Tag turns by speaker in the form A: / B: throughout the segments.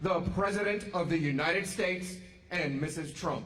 A: the President of the United States and Mrs. Trump.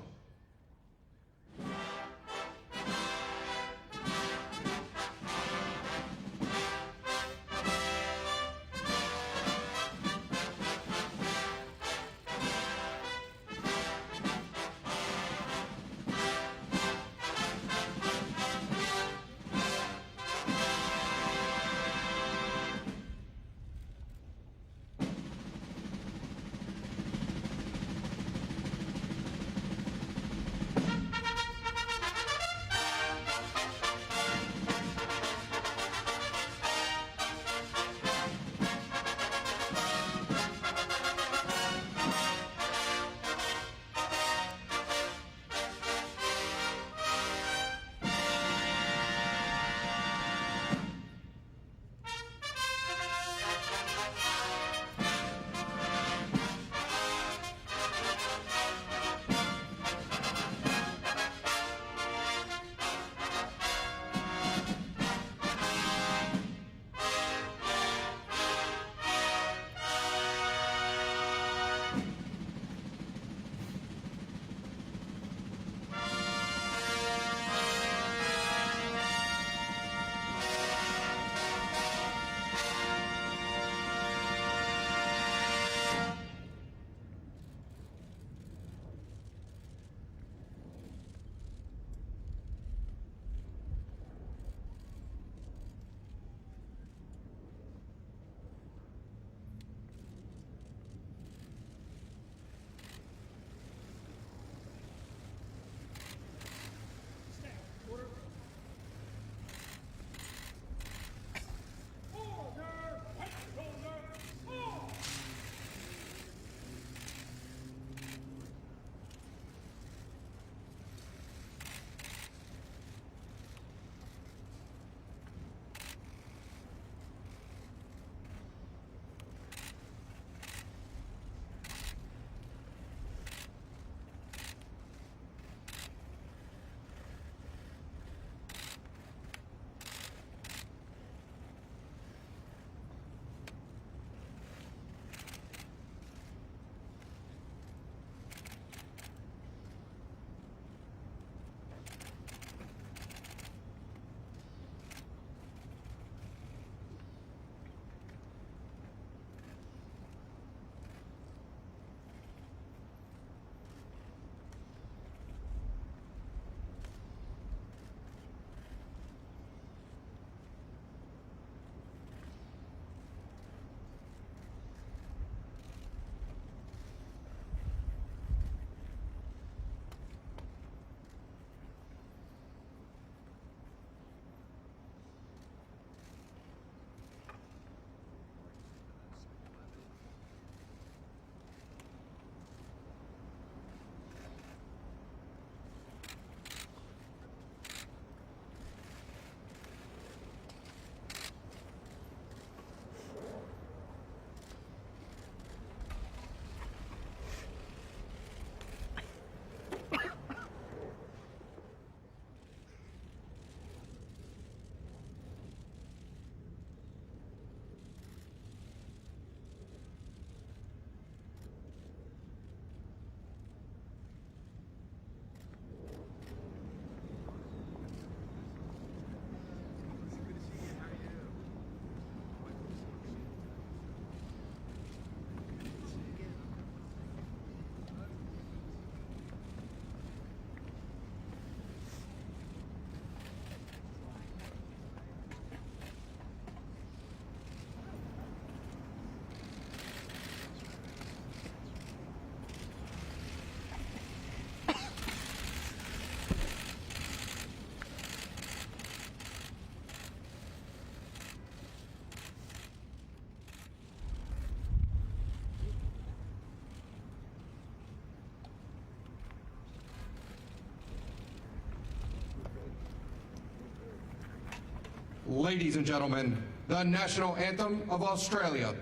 A: Ladies and gentlemen, the national anthem of Australia,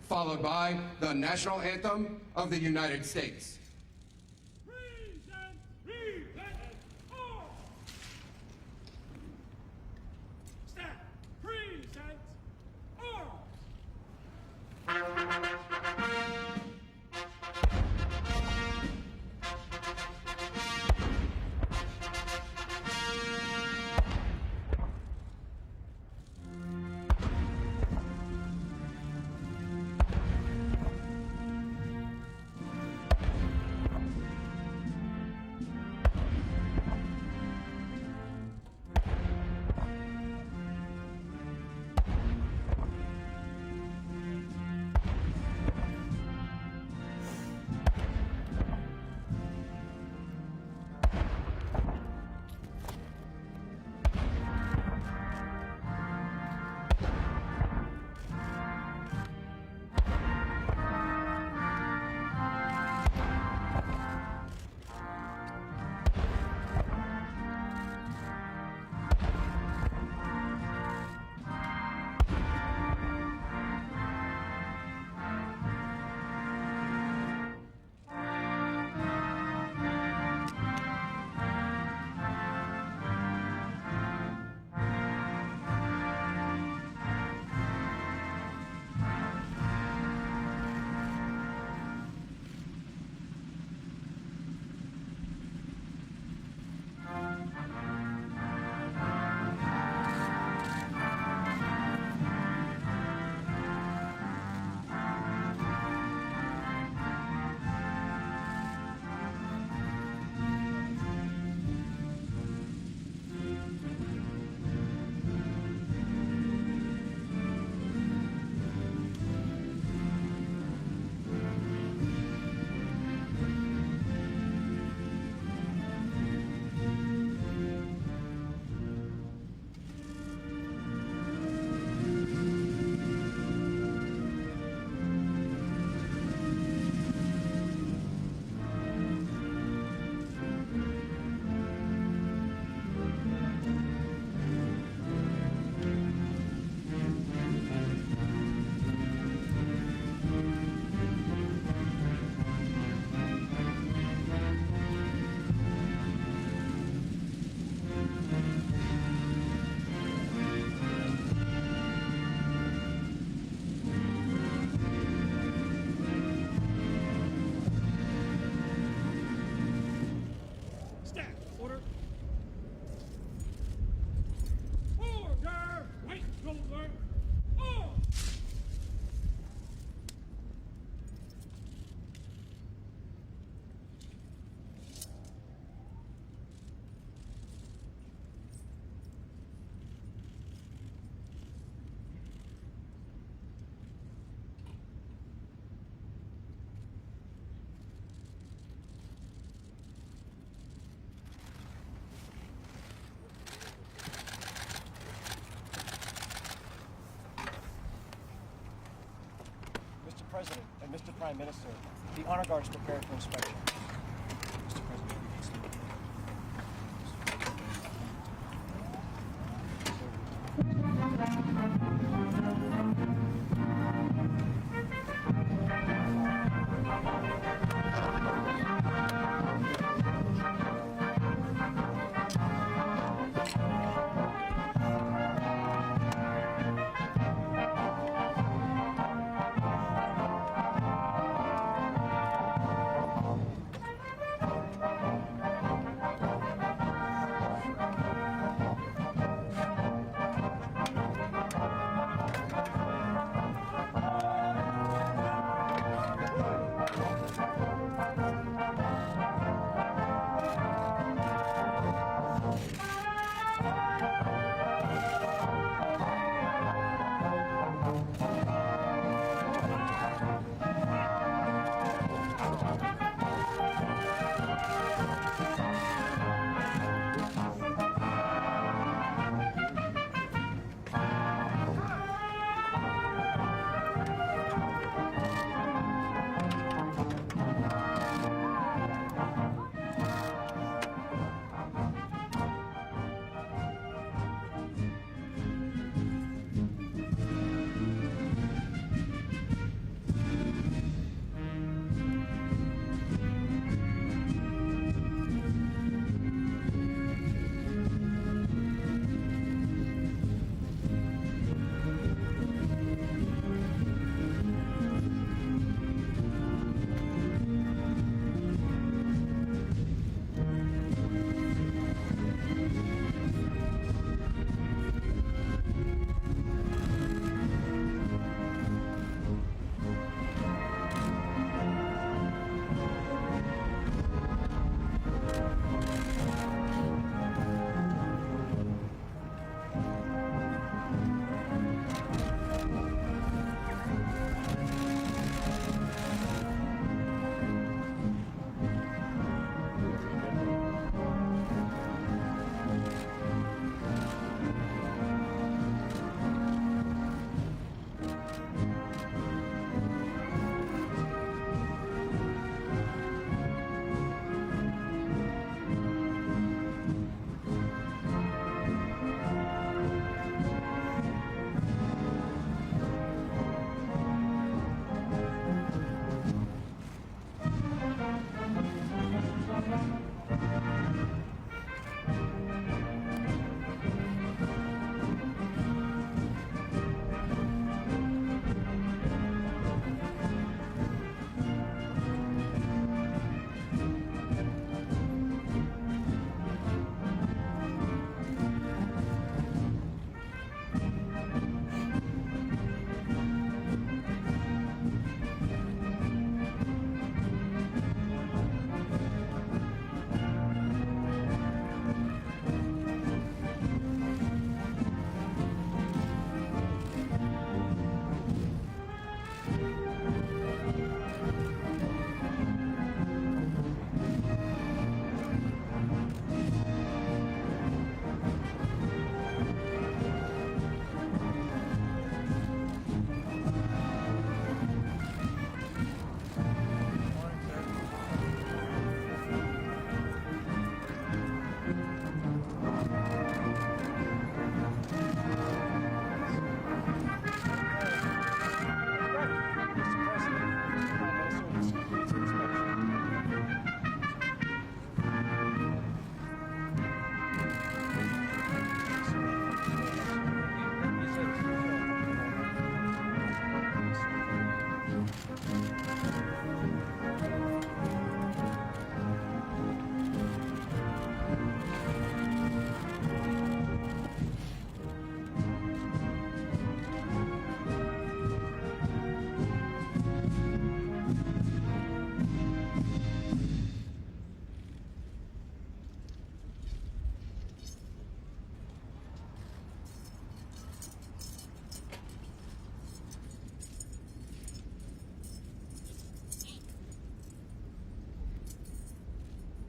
A: followed by the national anthem of the United States.
B: President and Mr. Prime Minister, the Honor Guard is prepared for inspection. Mr. President, you can speak.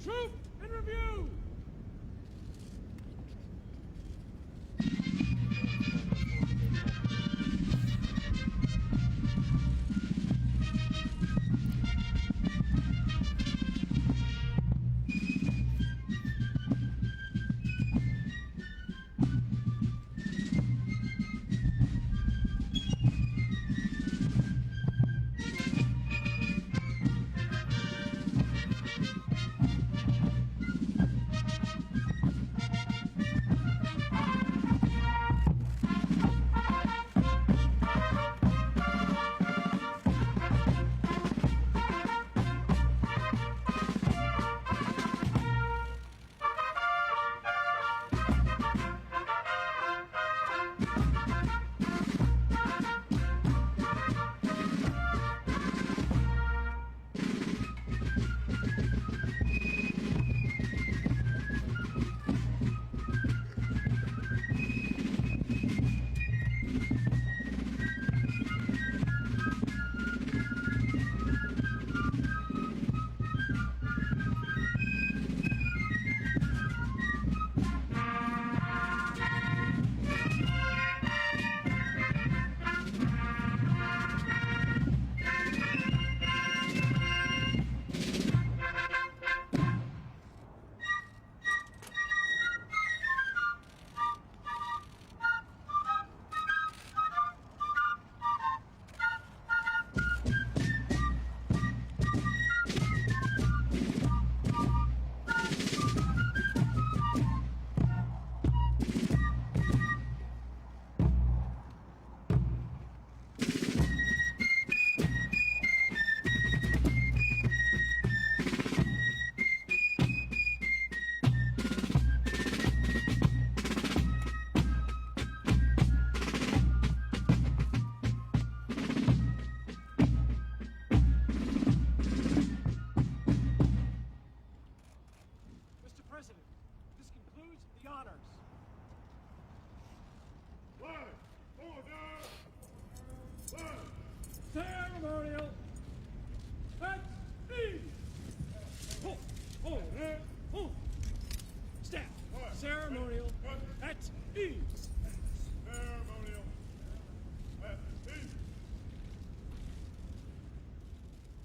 C: Troop in review!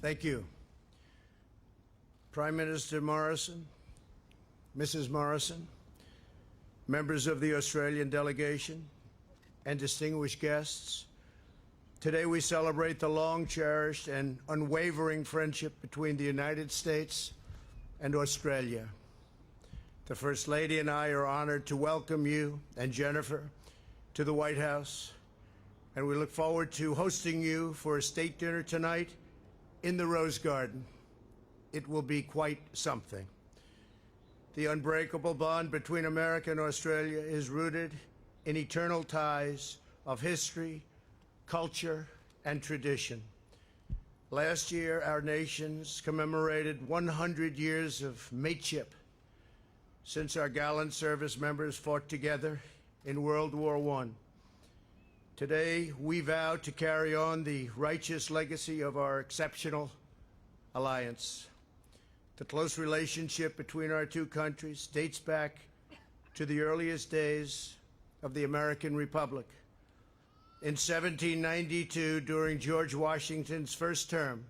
C: Thank you. Prime Minister Morrison, Mrs. Morrison, members of the Australian delegation, and distinguished guests, today we celebrate the long-cherished and unwavering friendship between the United States and Australia. The First Lady and I are honored to welcome you and Jennifer to the White House, and we look forward to hosting you for a state dinner tonight in the Rose Garden. It will be quite something. The unbreakable bond between America and Australia is rooted in eternal ties of history, culture, and tradition. Last year, our nations commemorated 100 years of mateship since our gallant service members fought together in World War I. Today, we vow to carry on the righteous legacy of our exceptional alliance. The close relationship between our two countries dates back to the earliest days of the American Republic. In 1792, during George Washington's first term,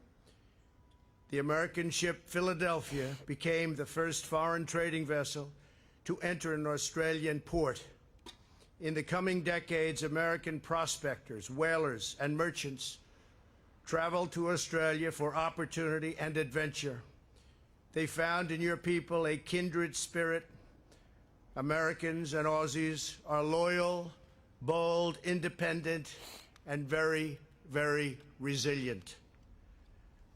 C: the American ship Philadelphia became the first foreign trading vessel to enter an Australian port. In the coming decades, American prospectors, whalers, and merchants traveled to Australia for opportunity and adventure. They found in your people a kindred spirit. Americans and Aussies are loyal, bold, independent, and very, very resilient.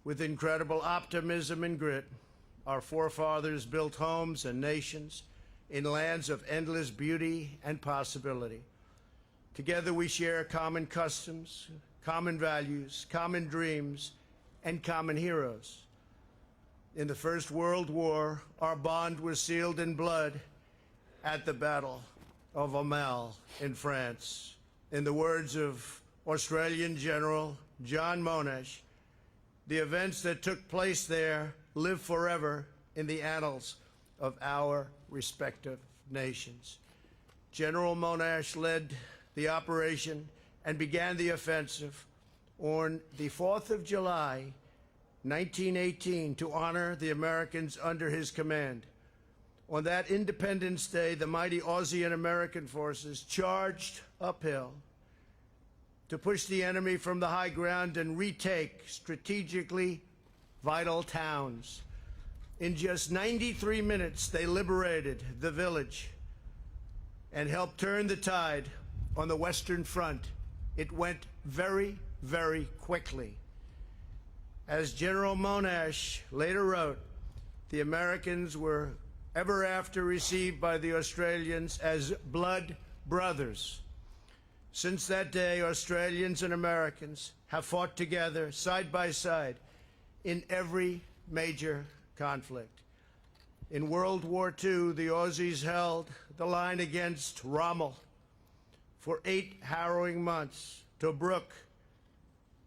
C: With incredible optimism and grit, our forefathers built homes and nations in lands of endless beauty and possibility. Together we share common customs, common values, common dreams, and common heroes. In the First World War, our bond was sealed in blood at the Battle of Aumale in France. In the words of Australian General John Monash, the events that took place there live forever in the annals of our respective nations. General Monash led the operation and began the offensive on the 4th of July, 1918, to honor the Americans under his command. On that Independence Day, the mighty Aussie and American forces charged uphill to push the enemy from the high ground and retake strategically vital towns. In just 93 minutes, they liberated the village and helped turn the tide on the Western Front. It went very, very quickly. As General Monash later wrote, the Americans were ever after received by the Australians as blood brothers. Since that day, Australians and Americans have fought together side by side in every major conflict. In World War II, the Aussies held the line against Rommel for 8 harrowing months. Tobruk,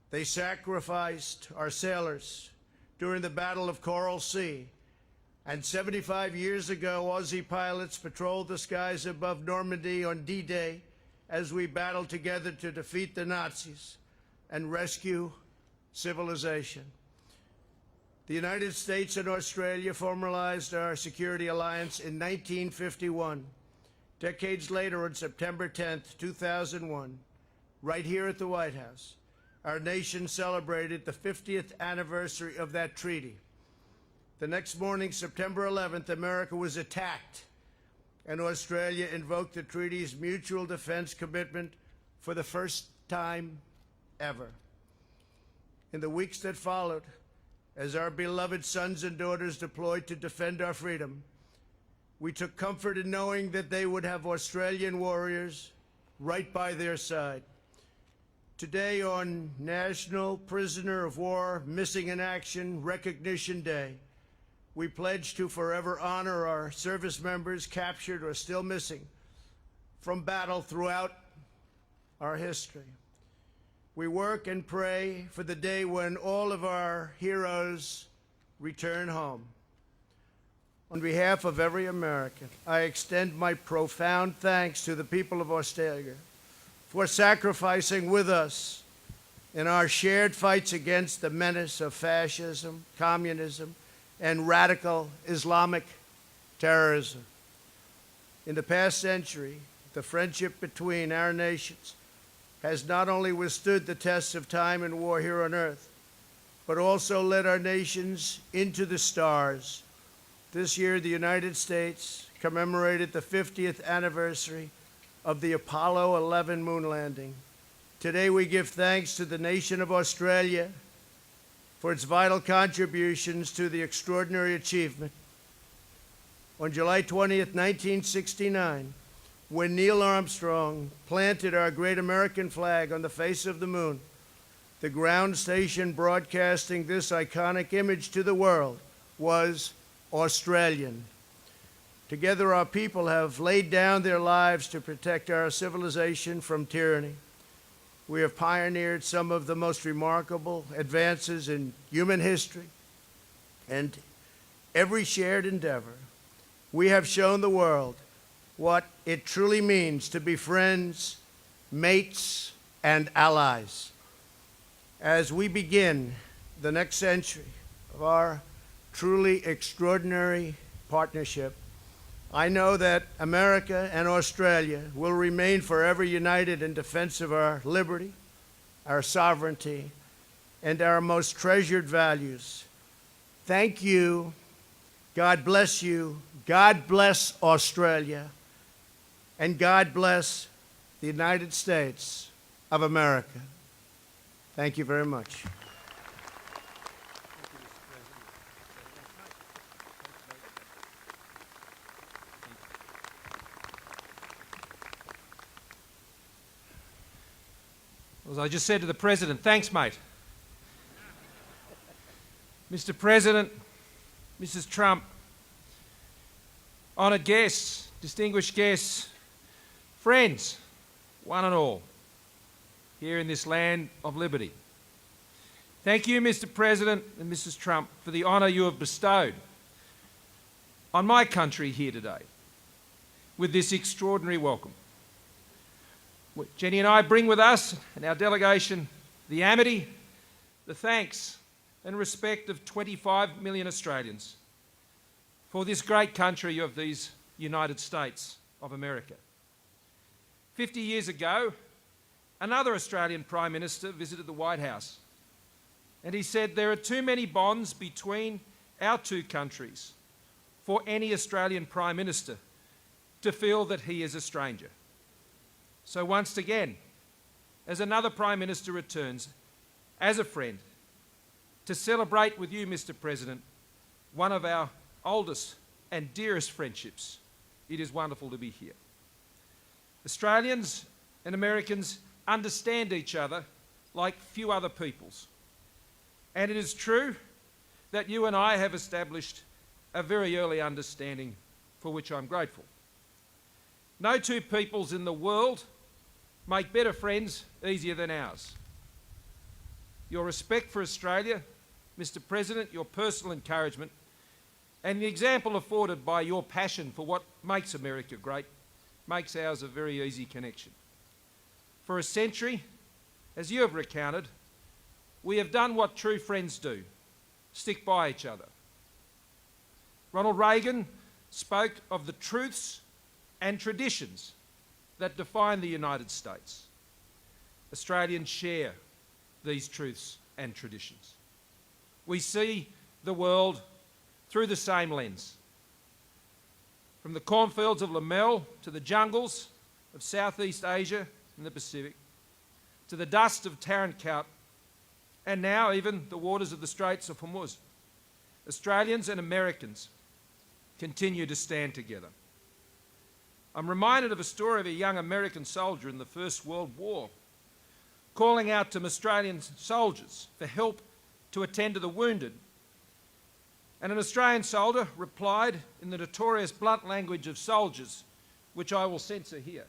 C: they sacrificed our sailors during the Battle of Coral Sea. And 75 years ago, Aussie pilots patrolled the skies above Normandy on D-Day as we battled together to defeat the Nazis and rescue civilization. The United States and Australia formalized our security alliance in 1951. Decades later, on September 10th, 2001, right here at the White House, our nation celebrated the 50th anniversary of that treaty. The next morning, September 11th, America was attacked, and Australia invoked the treaty's mutual defense commitment for the first time ever. In the weeks that followed, as our beloved sons and daughters deployed to defend our freedom, we took comfort in knowing that they would have Australian warriors right by their side. Today, on National Prisoner of War Missing in Action Recognition Day, we pledge to forever honor our service members captured or still missing from battle throughout our history. We work and pray for the day when all of our heroes return home. On behalf of every American, I extend my profound thanks to the people of Australia for sacrificing with us in our shared fights against the menace of fascism, communism, and radical Islamic terrorism. In the past century, the friendship between our nations has not only withstood the tests of time and war here on earth, but also led our nations into the stars. This year, the United States commemorated the 50th anniversary of the Apollo 11 moon landing. Today, we give thanks to the nation of Australia for its vital contributions to the extraordinary achievement. On July 20th, 1969, when Neil Armstrong planted our great American flag on the face of the moon, the ground station broadcasting this iconic image to the world was Australian. Together, our people have laid down their lives to protect our civilization from tyranny. We have pioneered some of the most remarkable advances in human history, and every shared endeavor, we have shown the world what it truly means to be friends, mates, and allies. As we begin the next century of our truly extraordinary partnership, I know that America and Australia will remain forever united in defense of our liberty, our sovereignty, and our most treasured values. Thank you. God bless you. God bless Australia. And God bless the United States of America. Thank you very much.
D: As I just said to the President, thanks, mate. Mr. President, Mrs. Trump, honoured guests, distinguished guests, friends, one and all, here in this land of liberty. Thank you, Mr. President and Mrs. Trump, for the honour you have bestowed on my country here today with this extraordinary welcome. Jenny and I bring with us and our delegation the amity, the thanks and respect of 25 million Australians for this great country of these United States of America. 50 years ago, another Australian Prime Minister visited the White House, and he said there are too many bonds between our two countries for any Australian Prime Minister to feel that he is a stranger. So once again, as another Prime Minister returns, as a friend, to celebrate with you, Mr. President, one of our oldest and dearest friendships, it is wonderful to be here. Australians and Americans understand each other like few other peoples. And it is true that you and I have established a very early understanding for which I'm grateful. No two peoples in the world make better friends easier than ours. Your respect for Australia, Mr. President, your personal encouragement, and the example afforded by your passion for what makes America great, makes ours a very easy connection. For a century, as you have recounted, we have done what true friends do, stick by each other. Ronald Reagan spoke of the truths and traditions that define the United States. Australians share these truths and traditions. We see the world through the same lens. From the cornfields of Lamel to the jungles of Southeast Asia and the Pacific, to the dust of Tarankout, and now even the waters of the Straits of Hormuz, Australians and Americans continue to stand together. I'm reminded of a story of a young American soldier in the First World War calling out to Australian soldiers for help to attend to the wounded. And an Australian soldier replied in the notorious blunt language of soldiers, which I will censor here.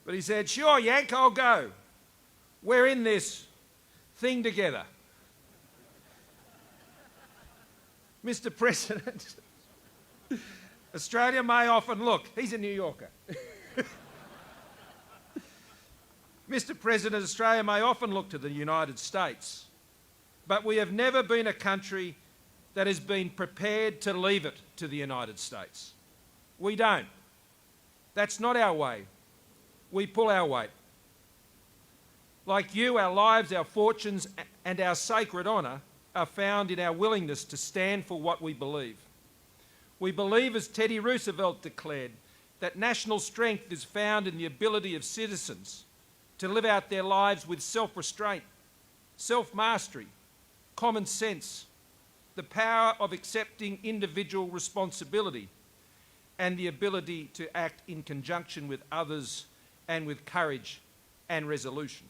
D: But he said, "Sure, Yank, I'll go. We're in this thing together." Mr. President, Australia may often look, he's a New Yorker. Mr. President, Australia may often look to the United States, but we have never been a country that has been prepared to leave it to the United States. We don't. That's not our way. We pull our weight. Like you, our lives, our fortunes, and our sacred honour are found in our willingness to stand for what we believe. We believe, as Teddy Roosevelt declared, that national strength is found in the ability of citizens to live out their lives with self-restraint, self-mastery, common sense, the power of accepting individual responsibility, and the ability to act in conjunction with others and with courage and resolution.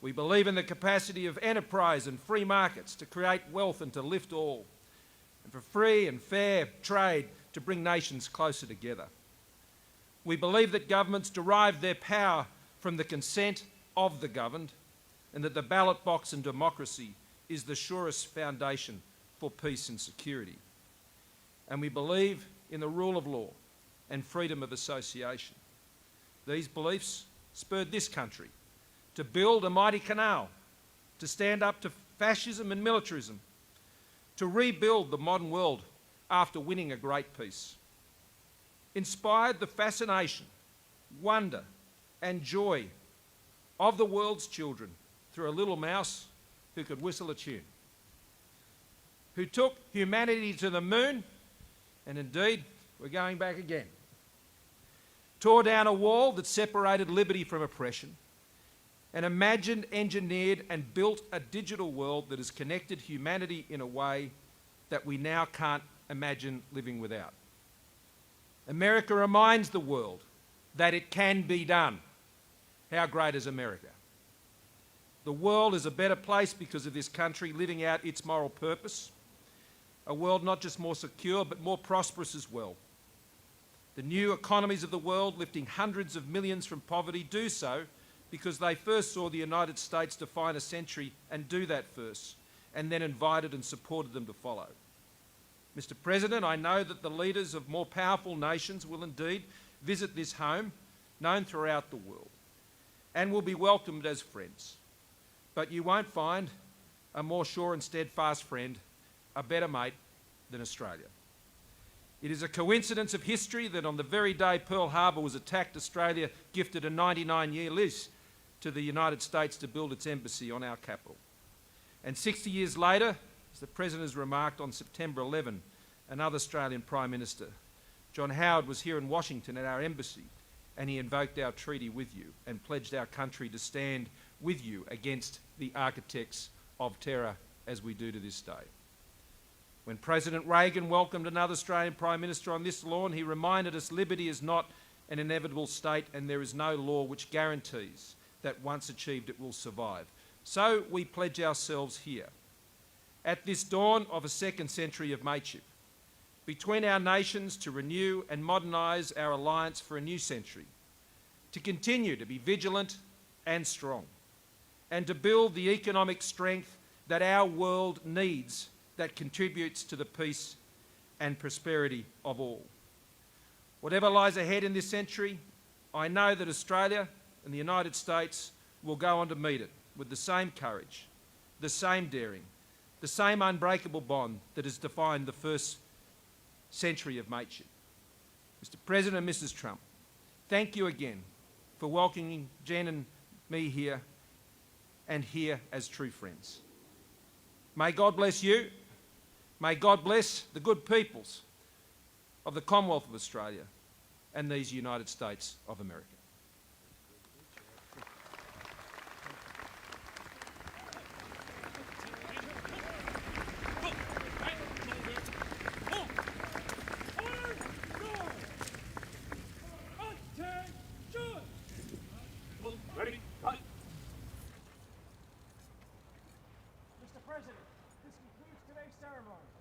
D: We believe in the capacity of enterprise and free markets to create wealth and to lift all, and for free and fair trade to bring nations closer together. We believe that governments derive their power from the consent of the governed, and that the ballot box and democracy is the surest foundation for peace and security. And we believe in the rule of law and freedom of association. These beliefs spurred this country to build a mighty canal, to stand up to fascism and militarism, to rebuild the modern world after winning a great peace. Inspired the fascination, wonder, and joy of the world's children through a little mouse who could whistle a tune, who took humanity to the moon, and indeed, we're going back again, tore down a wall that separated liberty from oppression, and imagined, engineered, and built a digital world that has connected humanity in a way that we now can't imagine living without. America reminds the world that it can be done. How great is America? The world is a better place because of this country living out its moral purpose. A world not just more secure, but more prosperous as well. The new economies of the world, lifting hundreds of millions from poverty, do so because they first saw the United States define a century and do that first, and then invited and supported them to follow. Mr. President, I know that the leaders of more powerful nations will indeed visit this home, known throughout the world, and will be welcomed as friends. But you won't find a more sure and steadfast friend, a better mate than Australia. It is a coincidence of history that on the very day Pearl Harbor was attacked, Australia gifted a 99-year lease to the United States to build its embassy on our capital. And 60 years later, as the President has remarked, on September 11, another Australian Prime Minister, John Howard, was here in Washington at our embassy, and he invoked our treaty with you and pledged our country to stand with you against the architects of terror as we do to this day. When President Reagan welcomed another Australian Prime Minister on this lawn, he reminded us liberty is not an inevitable state and there is no law which guarantees that once achieved it will survive. So we pledge ourselves here, at this dawn of a second century of mateship, between our nations to renew and modernise our alliance for a new century, to continue to be vigilant and strong, and to build the economic strength that our world needs that contributes to the peace and prosperity of all. Whatever lies ahead in this century, I know that Australia and the United States will go on to meet it with the same courage, the same daring, the same unbreakable bond that has defined the first century of mateship. Mr. President and Mrs. Trump, thank you again for welcoming Jen and me here and here as true friends. May God bless you. May God bless the good peoples of the Commonwealth of Australia and these United States of America.
B: Mr. President, this concludes today's ceremony.